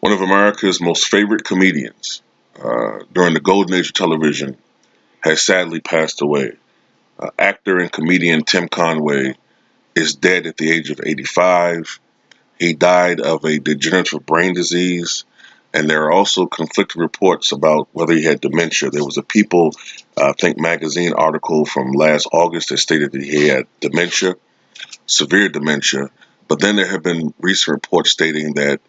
One of America's most favorite comedians during the golden age of television has sadly passed away. Actor and comedian Tim Conway is dead at the age of 85. He died of a degenerative brain disease, and there are also conflicting reports about whether he had dementia. There was a People, I think, magazine article from last August that stated that he had dementia, severe dementia, but then there have been recent reports stating that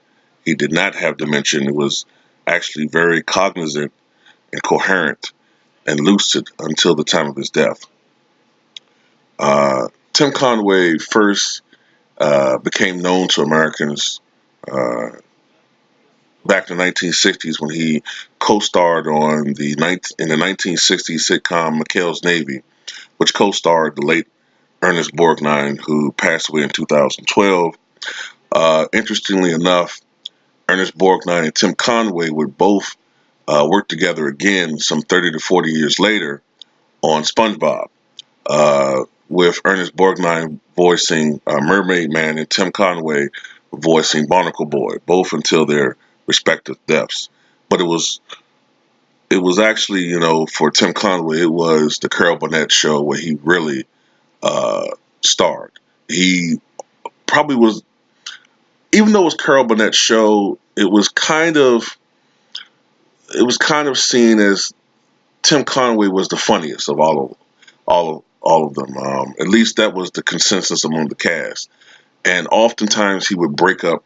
he did not have dementia and was actually very cognizant and coherent and lucid until the time of his death. Tim Conway first became known to Americans back in the 1960s when he co-starred on in the 1960s sitcom McHale's Navy, which co-starred the late Ernest Borgnine, who passed away in 2012. Interestingly enough, Ernest Borgnine and Tim Conway would both work together again some 30 to 40 years later on SpongeBob, with Ernest Borgnine voicing Mermaid Man and Tim Conway voicing Barnacle Boy, both until their respective deaths. But it was actually, for Tim Conway, it was the Carol Burnett show where he really starred. He probably was, even though it was Carol Burnett's show, it was kind of seen as Tim Conway was the funniest of all of them. At least that was the consensus among the cast. And oftentimes he would break up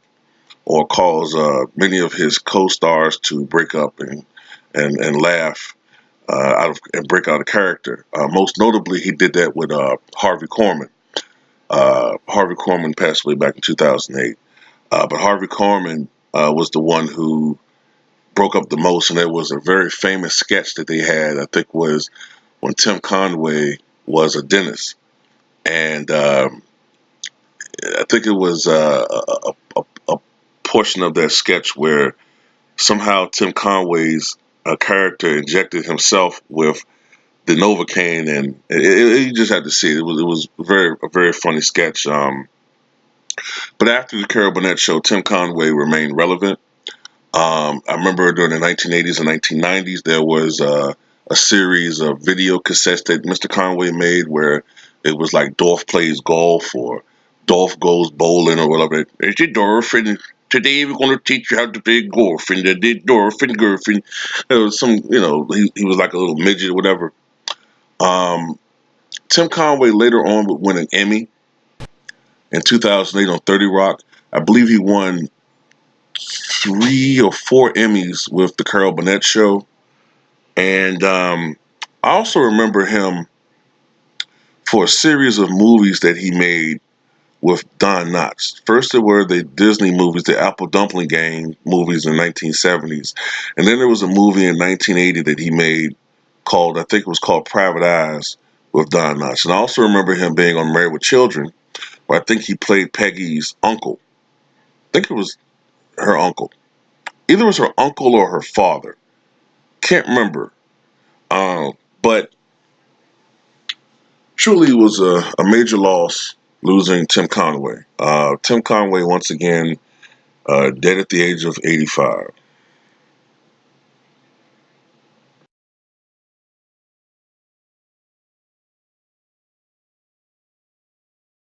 or cause many of his co-stars to break up and laugh and break out of character. Most notably, he did that with Harvey Korman. Harvey Korman passed away back in 2008. But Harvey Korman was the one who broke up the most, and there was a very famous sketch that they had, I think was when Tim Conway was a dentist. And I think it was a portion of that sketch where somehow Tim Conway's character injected himself with the Novocaine, and you just had to see it. It was a very funny sketch. But after the Carol Burnett show, Tim Conway remained relevant. I remember during the 1980s and 1990s, there was a series of video cassettes that Mr. Conway made where it was like Dolph plays golf or Dolph goes bowling or whatever. It's Dolph, and today we're going to teach you how to play golf. And they did Dolph and Griffin. There was he was like a little midget or whatever. Tim Conway later on would win an Emmy in 2008 on 30 Rock. I believe he won 3 or 4 Emmys with the Carol Burnett show. And I also remember him for a series of movies that he made with Don Knotts. First, there were the Disney movies, the Apple Dumpling Gang movies in the 1970s. And then there was a movie in 1980 that he made I think it was called Private Eyes with Don Knotts. And I also remember him being on Married with Children, where I think he played Peggy's uncle. I think it was her uncle. Either it was her uncle or her father. Can't remember. But truly it was a major loss losing Tim Conway. Tim Conway, once again, dead at the age of 85.